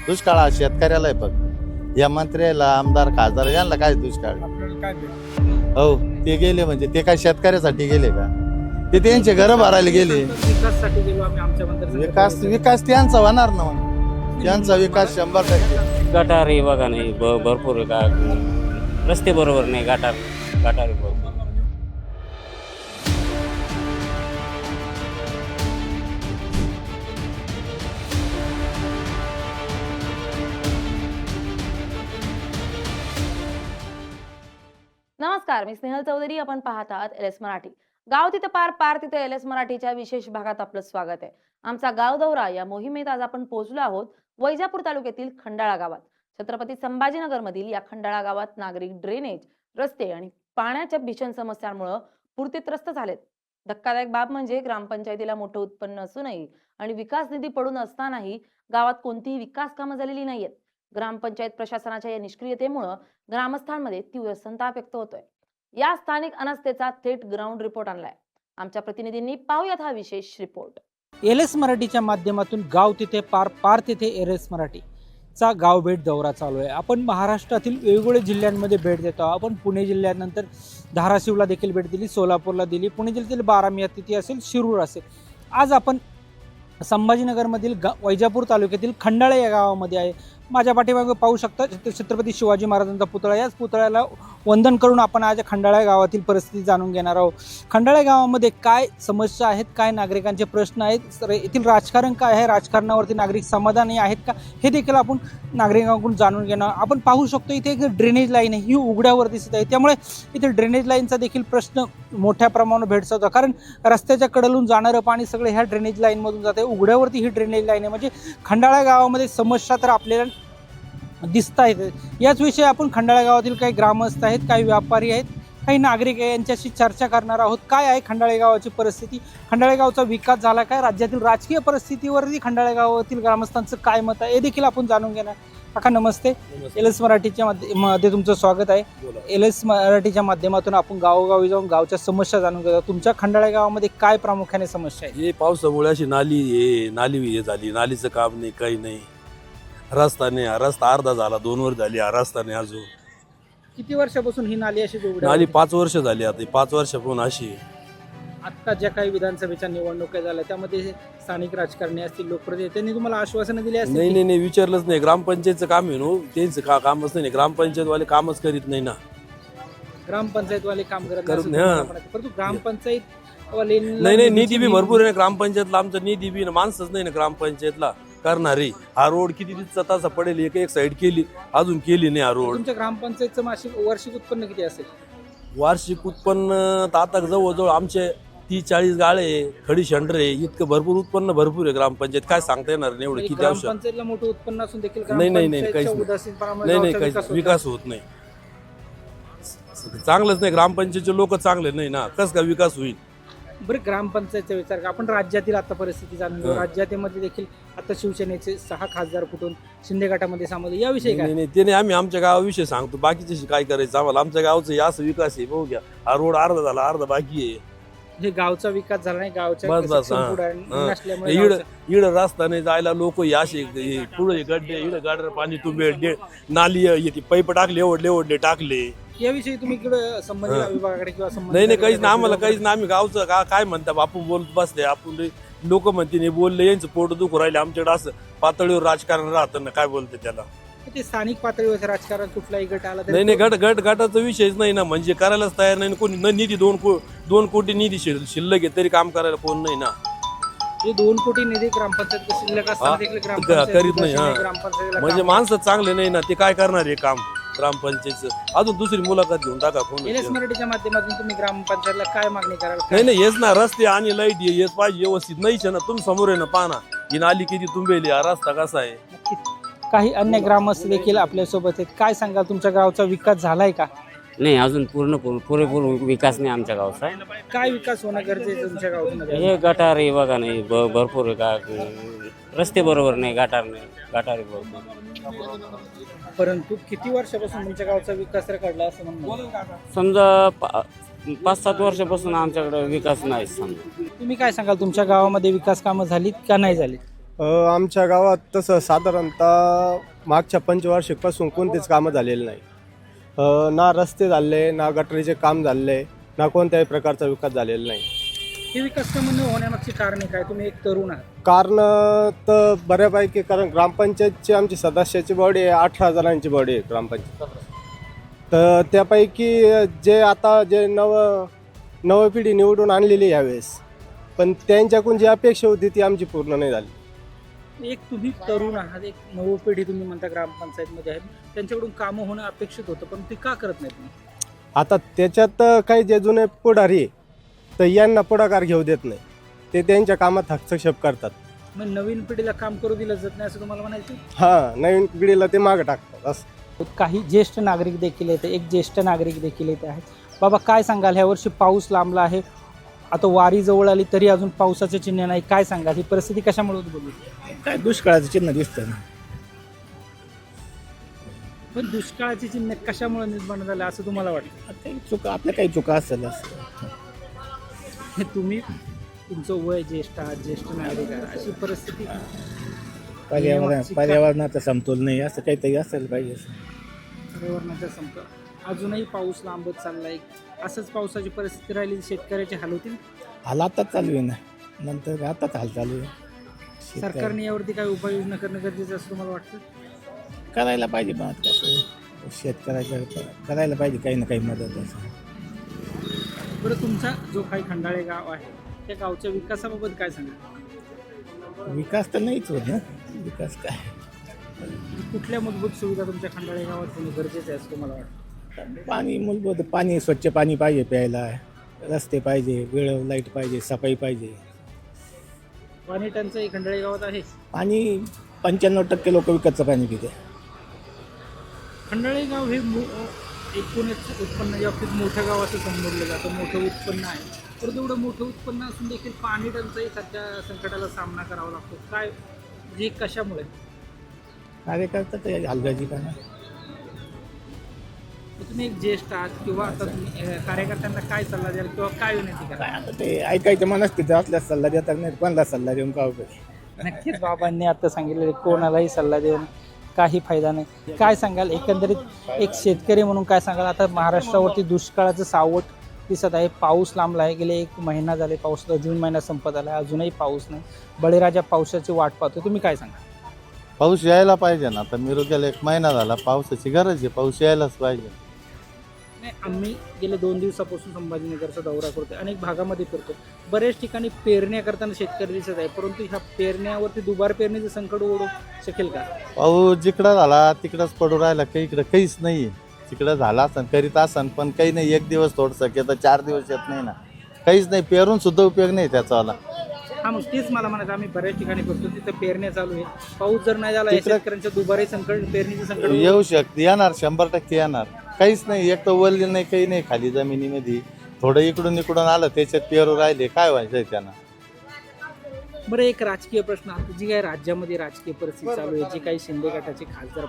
दुष्काळ हा शेतकऱ्याला आहे फक्त. या मंत्र्याला आमदार खासदार यांना काय दुष्काळ? हो, ते गेले म्हणजे ते काय शेतकऱ्यासाठी गेले का? ते त्यांचे घर भरायला गेले. विकासासाठी गेलो आम्ही आमच्या मतदारसंघात. विकास त्यांचा होणार ना मग. त्यांचा विकास 100%. गटार आहे बघा नाही भरपूर आहे का रस्ते बरोबर नाही गटार आहे भरपूर. नमस्कार, मी स्नेहल चौधरी. आपण पाहत आहात एल एस मराठी. गाव तिथे पार, पार तिथे एल एस मराठीच्या विशेष भागात आपलं स्वागत आहे. आमचा गाव दौरा या मोहिमेत आज आपण पोहोचलो आहोत वैजापूर तालुक्यातील खंडाळा गावात. छत्रपती संभाजीनगर मधील या खंडाळा गावात नागरिक ड्रेनेज, रस्ते आणि पाण्याच्या भीषण समस्यांमुळे पूरतीत्रस्त झालेत. धक्कादायक बाब म्हणजे ग्रामपंचायतीला मोठं उत्पन्न असूनही आणि विकास निधी पडून असतानाही गावात कोणतीही विकास कामं झालेली नाहीयेत. ग्रामपंचायत प्रशासनाच्या या निष्क्रियतेमुळे ग्रामस्थांमध्ये तीव्र संताप व्यक्त होतोय. या स्थानिक अनास्थेचा थेट ग्राउंड रिपोर्ट आणलाय आमच्या प्रतिनिधींनी. पाहूयात हा विशेष रिपोर्ट. एल एस मराठीच्या माध्यमातून गाव तिथे पार, पार तिथे एल एस मराठीचा गाव भेट दौरा चालू आहे. आपण महाराष्ट्रातील वेगवेगळ्या जिल्ह्यांमध्ये भेट देतो. आपण पुणे जिल्ह्यानंतर धाराशिवला देखील भेट दिली, सोलापूरला दिली, पुणे जिल्ह्यातील बारामती तिथे असेल, शिरूर असेल. आज आपण संभाजीनगरमधील वैजापूर तालुक्यातील खंडाळा या गावामध्ये आहे. माझ्या पाठीमागे पाहू शकता छत्रपती शिवाजी महाराजांचा पुतळा. याच पुतळ्याला वंदन करून आपण आज खंडाळा गावातील परिस्थिती जाणून घेणार आहोत. खंडाळा गावामध्ये काय समस्या आहेत, काय नागरिकांचे प्रश्न आहेत, येथील राजकारण काय आहे, राजकारणावरती नागरिक समाधानी आहेत का, हे देखील आपण नागरिकांकडून जाणून घेणार. आपण पाहू शकतो इथे एक ड्रेनेज लाईन आहे, ही उघड्यावर दिसत आहे. त्यामुळे इथे ड्रेनेज लाईनचा देखील प्रश्न मोठ्या प्रमाणावर भेडसावतो. कारण रस्त्याच्या कडेलून जाणारं पाणी सगळं ह्या ड्रेनेज लाईनमधून जातं. उघड्यावरती ही ड्रेनेज लाईन आहे. म्हणजे खंडाळा गावामध्ये समस्या तर आपल्याला दिसत आहेत. याच विषयी आपण खंडाळा गावातील काही ग्रामस्थ आहेत, काही व्यापारी आहेत, काही नागरिक आहे, यांच्याशी चर्चा करणार आहोत. काय आहे खंडाळा गावाची परिस्थिती, खंडाळा गावचा विकास झाला काय, राज्यातील राजकीय परिस्थितीवरती खंडाळा गावातील ग्रामस्थांचं काय मत आहे हे देखील आपण जाणून घेणार. काका नमस्ते. एल एस मराठीच्या मध्ये तुमचं स्वागत आहे. एल एस मराठीच्या माध्यमातून आपण गावोगावी जाऊन गावच्या समस्या जाणून घेतो. तुमच्या खंडाळा गावामध्ये काय प्रामुख्याने समस्या आहे? हे पावसामुळे अशी नाली झाली, नालीचं काम नाही, काही नाही. रस्ता नाही, रस्ता अर्धा झाला, 2 वर झाली, रस्ता नाही अजून. किती वर्षापासून ही नाली अशी नाली 5 वर्ष झाली. आता 5 वर्षापासून अशी. आता ज्या काही विधानसभेच्या निवडणुका झाल्या त्यामध्ये स्थानिक राजकारणी असतील, लोकप्रतिनिधी, त्यांनी तुम्हाला आश्वासनं दिली असतील? नाही विचारलंच नाही. ग्रामपंचायतचं काम आहे ना, त्यांचं कामच नाही. ग्रामपंचायतवाले कामच करीत नाही ना. ग्रामपंचायतवाले काम करत नाही. परंतु ग्रामपंचायत वाले नाही निधी बी भरपूर आहे ना ग्रामपंचायतला. आमचा निधी बी माणसंच नाही ना ग्रामपंचायतला करणारे. हा रोड किती तासा पडेल, एक साईड केली, अजून केली नाही हा रोड. तुमच्या ग्रामपंचायतचं वार्षिक उत्पन्न किती असेल? वार्षिक उत्पन्न आता जवळजवळ आमचे 30-40 गाळे, खडी शंडरे, इतकं भरपूर उत्पन्न भरपूर आहे ग्रामपंचायत. काय सांगता येणार नाही एवढं किती आवश्यक. ग्रामपंचायतला मोठं उत्पन्न असून देखील नाही काहीच विकास होत नाही. चांगलंच नाही. ग्रामपंचायतचे लोक चांगले नाही ना, कसं का विकास होईल? बरं, ग्रामपंचायतचा विचार का आपण राज्यातील आता परिस्थिती जाणून घेऊ. राज्यामध्ये देखील आता शिवसेनेचे 6 खासदार फुटून शिंदे गटामध्ये सामोरे, याविषयी काय? नाही ते नाही. आम्ही आमच्या गावाविषयी सांगतो, बाकीचे काय करायचं आम्हाला. आमच्या गावचं असं विकास आहे, बघू घ्या. हा रोड अर्धा झाला, अर्धा बाकी आहे. हे गावचा विकास झाला नाही, गावच्या इड रस्ता नाही जायला. लोक असे पुढे गड्डे, इड गाडर पाणी तुंबे, नाली येते, पैप टाकले, ओढले टाकले. याविषयी तुम्ही संबंधित विभागाकडे किंवा नाही काहीच ना, आम्हाला काहीच ना. आम्ही गावचं काय म्हणता आपण बोलत बसते. आपण लोक म्हणते नाही बोलले, यांचं पोट दुखू राहिले. आमच्याकडे असं पातळीवर राजकारण राहतं ना, काय बोलते त्याला. ते स्थानिक पातळीवर राजकारण कुठलाही गट आला नाही गटाचा विषयच नाही ना. म्हणजे करायलाच तयार नाही. कोणी निधी 2 कोटी निधी शिल्लक आहे, तरी काम करायला कोण नाही ना. 2 कोटी निधी ग्रामपंचायत शिल्लक असताना करीत नाही. म्हणजे माणसं चांगले नाही ना, ते काय करणार आहे काम ग्रामपंचायतचं. अजून दुसरी मुलाखत घेऊन टाका फोन. एल एस मराठीच्या माध्यमातून तुम्ही ग्रामपंचायतला काय मागणी कराल? नाही हेच ना, रस्ते आणि लाईट हेच पाहिजे व्यवस्थित. नाहीच ना, तुम्ही समोर आहे ना, पाहा ना ही नाली किती तुंबेली, हा रस्ता कसा आहे. काही अन्य ग्रामस्थ देखील आपल्यासोबत आहेत. काय सांगाल, तुमच्या गावचा विकास झालाय का? नाही अजून पुरेपूर विकास नाही आमच्या गावचा. काय विकास होणं गरजेचं तुमच्या गावामध्ये? हे गटार आहे बघा नाही भरपूर आहे का रस्ते बरोबर नाही, गटार आहे भरपूर. परंतु किती वर्षापासून तुमच्या गावचा विकास रखडला असं म्हणणं? समजा 5-7 वर्षापासून आमच्याकडे विकास नाही. समजा तुम्ही काय सांगाल, तुमच्या गावामध्ये विकास कामं झालीत का नाही झाली? आमच्या गावात तसं साधारणतः मागच्या पंचवार्षिकपासून कोणतेच कामं झालेले नाही. ना रस्ते झाले, ना गटरीचे काम झाले, ना कोणत्याही प्रकारचा विकास झालेला नाही. हे विकास कामं न होण्यामागची कारणे काय? तुम्ही एक तरुण आहात. कारण तर बऱ्यापैकी, कारण ग्रामपंचायतची आमची सदस्याची बॉडी आहे, 18 जणांची बॉडी आहे ग्रामपंचायत. तर त्यापैकी जे नव पिढी निवडून आणलेली यावेळेस, पण त्यांच्याकडून जी अपेक्षा होती ती आमची पूर्ण नाही झाली. एक तुम्ही तरुण आहात, एक नवी पिढी तुम्ही म्हणता ग्रामपंचायतमध्ये आहेत, त्यांच्याकडून कामं होणं अपेक्षित होतं, पण ते का करत नाही तुम्ही? आता त्याच्यात काही जे जुने पुढारी आहे, तर यांना पुढाकार घेऊ देत नाही. ते त्यांच्या कामात हस्तक्षेप करतात. मग नवीन पिढीला काम करू दिलं जात नाही असं तुम्हाला म्हणायचं? हां, नवीन पिढीला ते मागे टाकतात असं. काही ज्येष्ठ नागरिक देखील येते, एक ज्येष्ठ नागरिक देखील येते आहेत. बाबा काय सांगाल, ह्या वर्षी पाऊस लांबला आहे, आता वारी जवळ आली तरी अजून पावसाचं चिन्ह नाही, काय सांगाल? ही परिस्थिती कशामुळे उद्भवली? काय दुष्काळाचं चिन्ह दिसतं ना. पण दुष्काळाचे चिन्ह कशामुळे निर्माण झालं असं तुम्हाला वाटतं? काही चुका, आपल्या काही चुका असेल असं. हे तुम्ही, तुमचं वय ज्येष्ठ आहात, ज्येष्ठ नागरिक आहात, अशी परिस्थिती पर्यावरणाचा समतोल नाही, असं काहीतरी असेल पाहिजे. पर्यावरणाचा समतोल. अजूनही पाऊस लांबत चाललाय, असंच पावसाची परिस्थिती राहिली शेतकऱ्याचे हाल होतील. हाल आताच चालू आहे ना, नंतर आताच हाल चालू आहे. सरकारने यावरती काय उपाययोजना करणं गरजेचं असं तुम्हाला वाटतं? करायला पाहिजे, पण आता कसं शेतकऱ्याच्या करायला पाहिजे काही ना काही मदत असं. बरं, तुमचा जो काही खंडाळे गाव आहे त्या गावच्या विकासाबाबत काय सांगा? विकास तर नाहीच होत ना. विकास काय, कुठल्या मूलभूत सुविधा तुमच्या खंडाळे गावात होणं गरजेचं आहे असं तुम्हाला वाटतं? पाणी मूलभूत पाणी, स्वच्छ पाणी पाहिजे प्यायला, रस्ते पाहिजे, वेळ लाईट पाहिजे, सफाई पाहिजे. पाणी टंचाई खंडाळे गावात आहे. पाणी 95% लोक विकतचं पाणी पिते. खंडाळे गाव हे एकूणच उत्पन्नाच्या बाबतीत मोठं गाव असं संबोधलं जातं, मोठं उत्पन्न आहे. तर तेवढं मोठं उत्पन्न असून देखील पाणी टंचाई सध्या संकटाला सामना करावा लागतो. काय जे कशामुळे? कार्यकर्ता तर हलगर्जीपणा. तुम्ही एक ज्येष्ठ आहात, किंवा आता तुम्ही कार्यकर्त्यांना काय सल्ला द्याल किंवा काय विनंती काय करा? आता ते ऐकायचं मनस्थिती असल्यास सल्ला देतात, नाही कोणाला सल्ला देऊन का उपयोग. नक्कीच बाबांनी आता सांगितलेले कोणालाही सल्ला देऊन काही फायदा नाही. काय सांगाल एकंदरीत एक शेतकरी म्हणून, काय सांगाल? आता महाराष्ट्रावरती दुष्काळाचं सावट दिसत आहे, पाऊस लांबला आहे, गेले 1 महिना झाले, पाऊस जून महिना संपत आला, अजूनही पाऊस नाही. बळीराजा पावसाची वाट पाहतो, तुम्ही काय सांगा? पाऊस यायला पाहिजे ना. आता मिरुक्याला 1 महिना झाला, पावसाची गरज आहे, पाऊस यायलाच पाहिजे. नाही, आम्ही गेले 2 दिवसापासून संभाजीनगरचा दौरा करतोय, अनेक भागामध्ये फिरतो, बऱ्याच ठिकाणी पेरण्या करताना शेतकरी दिसत आहे, परंतु ह्या पेरण्यावरती दुबार पेरणीचं संकट ओढू शकेल का? पाऊस जिकडं झाला तिकडंच पडू राहिला, काही इकडं काहीच नाही. तिकडं झाला असन, करीत असन, पण काही नाही. 1 दिवस थोडंसं येतं, 4 दिवस येत नाही ना, काहीच नाही. पेरून सुद्धा उपयोग नाही त्याचावाला. हा, मग तेच मला म्हणायचं, आम्ही बऱ्याच ठिकाणी फिरतो, तिथं पेरण्या चालू आहे, पाऊस जर नाही झाला शेतकऱ्यांच्या दुबारी संकट, पेरणीचं संकट येऊ शकते, येणार, 100% येणार. काहीच नाही, एक तर वरली नाही, काही नाही, खाली जमिनीमध्ये थोडं इकडून आलं, त्याच्यात पेरू राहिले, काय व्हायचंय त्यांना? बरं, एक राजकीय प्रश्न आता जी काही राज्यामध्ये राजकीय परिस्थिती चालू आहे, जी काही शिंदे गटाचे खासदार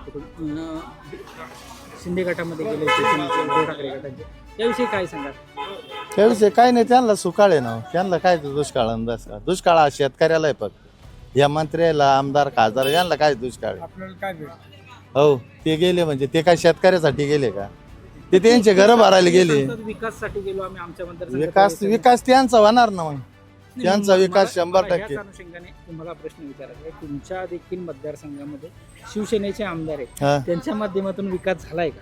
शिंदे गटामध्ये गेले होते, उद्धव ठाकरे गटाचे, याविषयी काय सांगाल? त्याविषयी काय नाही, त्यांना सुकाळ आहे ना. त्यांना काय दुष्काळ अंदाज? दुष्काळ हा शेतकऱ्याला आहे फक्त. या मंत्र्याला, आमदार, खासदार यांना काय दुष्काळ? आपल्याला काय हो, ते गेले म्हणजे ते काय शेतकऱ्यासाठी गेले का? ते त्यांचे घर भरायला गेले. विकासासाठी गेलो आम्ही आमच्या मतदारसंघात. विकास त्यांचा होणार ना. मग त्यांचा विकास 100%. अनुषंगाने तुम्हाला प्रश्न विचारायचा आहे, तुमच्या देखील मतदारसंघामध्ये शिवसेनेचे आमदार आहेत, हा. त्यांच्या माध्यमातून विकास झालाय का?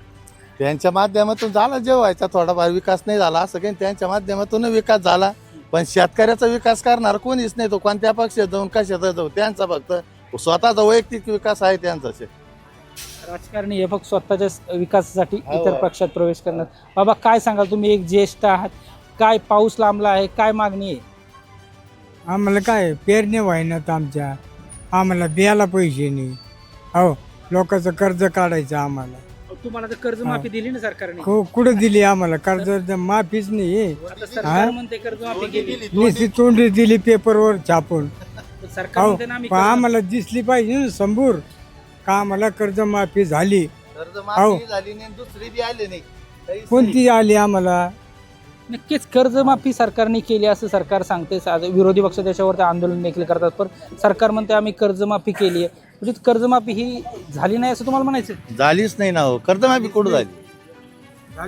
त्यांच्या माध्यमातून झाला, जेव्हायचा थोडाफार विकास नाही झाला असं काही, त्यांच्या माध्यमातून विकास झाला. पण शेतकऱ्याचा विकास करणार कोणीच नाही. तो कोणत्या पक्षात जाऊन कशात जाऊ, त्यांचा फक्त स्वतःचा वैयक्तिक विकास आहे त्यांचा. राजकारणी हे फक्त स्वतःच्या विकासासाठी इतर पक्षात प्रवेश करणार. बाबा काय सांगाल, तुम्ही एक ज्येष्ठ आहात, काय पाऊस लांबला आहे, काय मागणी आहे? आम्हाला काय पेरणे व्हायनात आमच्या, आम्हाला बियाला पैसे नाही. हो, लोकांचं कर्ज काढायचं आम्हाला. तुम्हाला तर कर्जमाफी दिली ना सरकारने? कुठं दिली आम्हाला कर्ज? माफीच नाही. आता सरकार म्हणते कर्जमाफी केली, नुसती तोंडी दिली पेपरवर छापून. सरकार म्हणते ना आम्ही पण आम्हाला दिसली पाहिजे ना संभूर का आम्हाला कर्जमाफी झाली. कर्जमाफी झाली नाही, दुसरी बी आली नाही. कोणती आली आम्हाला? नक्कीच कर्जमाफी सरकारने केली असं सरकार सांगते. विरोधी पक्ष त्याच्यावरती आंदोलन देखील करतात, पण सरकार म्हणते आम्ही कर्जमाफी केली आहे. म्हणजे कर्जमाफी ही झाली नाही असं तुम्हाला म्हणायचं? झालीच नाही ना हो. कर्जमाफी कुठं झाली?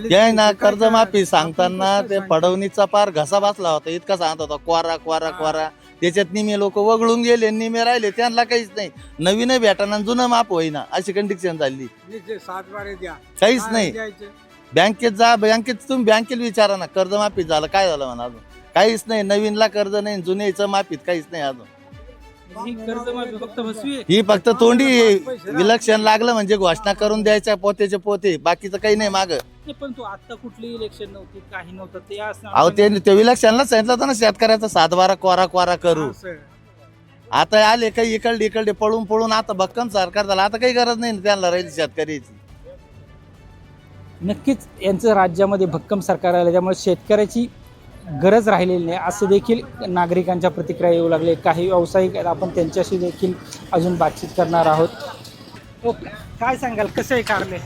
ते ना कर्जमाफी सांगताना ते फडवणीचा पार घसा बसला होता, इतका सांगत होता क्वारा क्वारा क्वारा. त्याच्यात निमे लोक वगळून गेले, निमे राहिले, त्यांना काहीच नाही. नवीन भेटाना जुनं माफ होईना अशी कंडिशन झाली. काहीच नाही. बँकेत जा, बँकेत तुम्ही बँकेला विचारा ना, कर्जमाफी झालं काय झालं म्हणा, अजून काहीच नाही. नवीनला कर्ज नाही, जुन्याचं माफीत काहीच नाही अजून. ही कर्जमाफी फक्त फसवी आहे. ही फक्त तोंडी इलेक्शन लागलं म्हणजे घोषणा करून द्यायच्या पोतेचे पोते, बाकीचं काही नाही माग. पण तू आता कुठली इलेक्शन नव्हती, काही नव्हतं, ते अहो ते इलेक्शनला सांगितलं होतं ना शेतकऱ्याचा 7-12 कोरा कोरा करू. आता आले काही इकडे पळून पळून आता भक्कम सरकार झालं, आता काही गरज नाही त्यांना राहील शेतकऱ्याची. नक्कीच यांचं राज्यामध्ये भक्कम सरकार आलं, त्यामुळे शेतकऱ्याची गरज राहिलेली नाही असं देखील नागरिकांच्या प्रतिक्रिया येऊ लागले. काही व्यावसायिक आहेत, आपण त्यांच्याशी देखील अजून बातचीत करणार आहोत. ओके, काय सांगाल, कसं आहे कारले?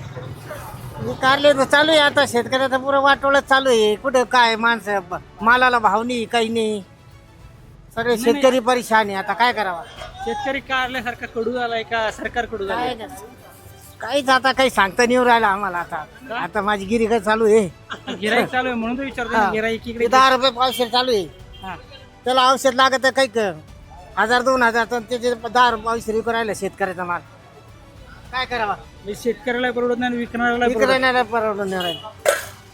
कारले चालू आहे आता, शेतकऱ्याचं पुरं वाटोळच चालू आहे. कुठं काय माणसं मालाला भाव नाही, काही नाही, सगळे शेतकरी परेशान आहे. आता काय करावा? शेतकरी कारल्यासारखा कडू झालाय का सरकार कडू झालाय? काहीच आता काही सांगता नाही येऊ राहिलं आम्हाला. आता माझी गिऱ्हाईक चालू आहे, गिराईक चालू आहे म्हणून तो विचारतो. गिराईक इकडे 10 रुपये पावशेर चालू आहे. त्याला औषध लागत काही 1000-2000, तर त्याचे 10 रुपये पावशेर विकून राहिलं शेतकऱ्याचा माल. काय करावा? शेतकऱ्याला परवडत नाही, विकणाऱ्याला विकणाऱ्याला परवडून नाही राहिलं.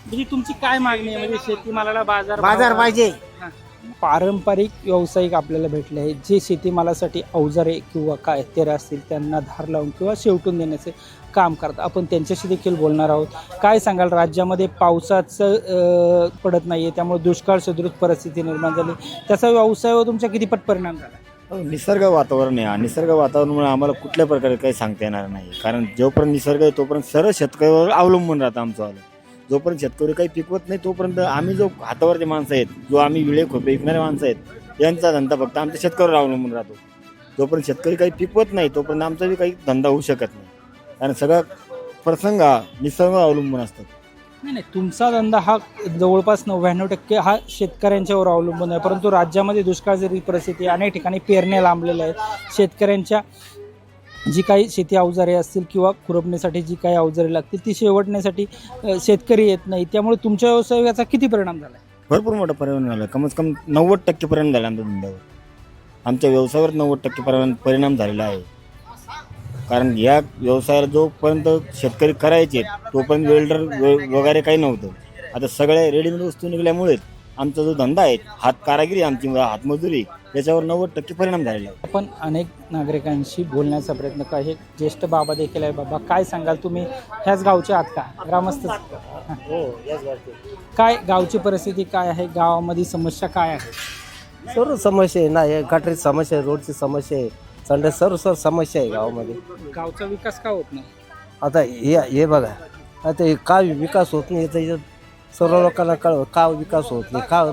म्हणजे तुमची काय मागणी आहे? म्हणजे शेतीमालाला बाजार पाहिजे. पारंपरिक व्यावसायिक आपल्याला भेटले आहेत, जे शेतीमालासाठी अवजारे किंवा काय तेर असतील त्यांना धार लावून किंवा शेवटून देण्याचे काम करतात. आपण त्यांच्याशी देखील बोलणार आहोत. काय सांगाल, राज्यामध्ये पावसाचं पडत नाहीये, त्यामुळे दुष्काळ सदृश परिस्थिती निर्माण झाली, त्याचा व्यवसायावर तुमच्या कितीपट परिणाम झाला? निसर्ग वातावरण आहे. निसर्ग वातावरणामुळे आम्हाला कुठल्या प्रकारे काही सांगता येणार नाही, कारण जोपर्यंत निसर्ग आहे तोपर्यंत सर्व शेतकऱ्यावर अवलंबून राहतं आमचं आलं. जोपर्यंत शेतकरी काही पिकवत नाही तोपर्यंत आम्ही जो हातावरचे माणसं आहेत, जो आम्ही विळे खोपे विकणारे माणसं आहेत, यांचा धंदा फक्त आमच्या शेतकऱ्यावर अवलंबून राहतो. जोपर्यंत शेतकरी काही पिकवत नाही तोपर्यंत आमचा बी काही धंदा होऊ शकत नाही, कारण सगळा प्रसंग हा निसर्गावर अवलंबून असतात. नाही, तुमचा धंदा हा जवळपास 99% हा शेतकऱ्यांच्यावर अवलंबून आहे, परंतु राज्यामध्ये दुष्काळजरी परिस्थिती, अनेक ठिकाणी पेरण्या लांबलेल्या आहेत. शेतकऱ्यांच्या जी काही शेती अवजारे असतील किंवा खुरपण्यासाठी जी काही अवजारे लागतील ती शेवटण्यासाठी शेतकरी येत नाही, त्यामुळे तुमच्या व्यवसायाचा किती परिणाम झाला? भरपूर मोठा परिणाम झाला. कमीत कमी 90% परिणाम झाला आमच्या धंद्यावर. आमच्या व्यवसायावर 90% परिणाम झालेला आहे. कारण या व्यवसायाला जोपर्यंत शेतकरी करायचे तोपर्यंत वेल्डर वगैरे काही नव्हतं. आता सगळ्या रेडीमेड वस्तू निघाल्यामुळे आमचा जो धंदा आहे, हात कारागिरी, आमची हातमजुरी, याच्यावर 90% परिणाम झालेला आहे. आपण अनेक नागरिकांशी बोलण्याचा प्रयत्न करा. हे ज्येष्ठ बाबा देखील आहे. बाबा, काय सांगाल, तुम्ही ह्याच गावचे आहात का? ग्रामस्थ? हो, याच गावचे. काय गावची परिस्थिती काय आहे? गावामध्ये समस्या काय आहे? सर्व समस्या आहे ना, हे गटारी समस्या आहे, रोडची समस्या आहे, सर्व समस्या आहे गावामध्ये. गावचा विकास का होत नाही? आता हे बघा, आता हे का विकास होत नाही याचं सर्व लोकांना का विकास होत नाही, का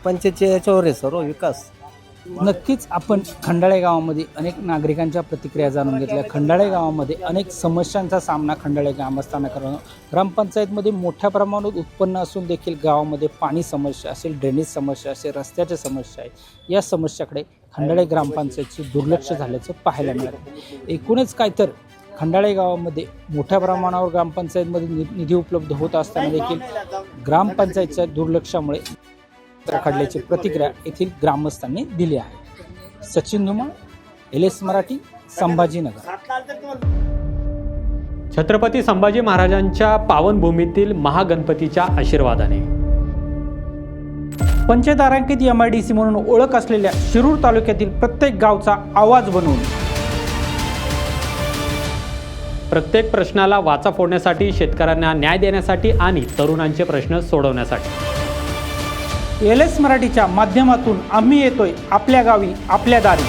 पंचायतच्या याच्यावर आहे सर्व विकास. नक्कीच आपण खंडाळे गावामध्ये अनेक नागरिकांच्या प्रतिक्रिया जाणून घेतल्या. खंडाळे गावामध्ये अनेक समस्यांचा सामना खंडाळे ग्रामस्थांना करणं. ग्रामपंचायतमध्ये मोठ्या प्रमाणात उत्पन्न असून देखील गावामध्ये पाणी समस्या असेल, ड्रेनेज समस्या असेल, रस्त्याच्या समस्या आहेत, या समस्याकडे खंडाळे ग्रामपंचायतचे दुर्लक्ष झाल्याचं पाहायला मिळालं. एकूणच काय तर खंडाळे गावामध्ये मोठ्या प्रमाणावर ग्रामपंचायतमध्ये निधी उपलब्ध होत असताना देखील ग्रामपंचायतच्या दुर्लक्षामुळे खडल्याची प्रतिक्रिया येथील ग्रामस्थांनी दिली आहे. सचिन धुमाळ, LS मराठी, संभाजीनगर. छत्रपती संभाजी महाराजांच्या पावनभूमीतील महागणपतीच्या आशीर्वादाने पंचायत तारांकित MIDC म्हणून ओळख असलेल्या शिरूर तालुक्यातील प्रत्येक गावचा आवाज बनवून प्रत्येक प्रश्नाला वाचा फोडण्यासाठी, शेतकऱ्यांना न्याय देण्यासाठी आणि तरुणांचे प्रश्न सोडवण्यासाठी LS मराठीच्या माध्यमातून आम्ही येतोय आपल्या गावी, आपल्या दारी.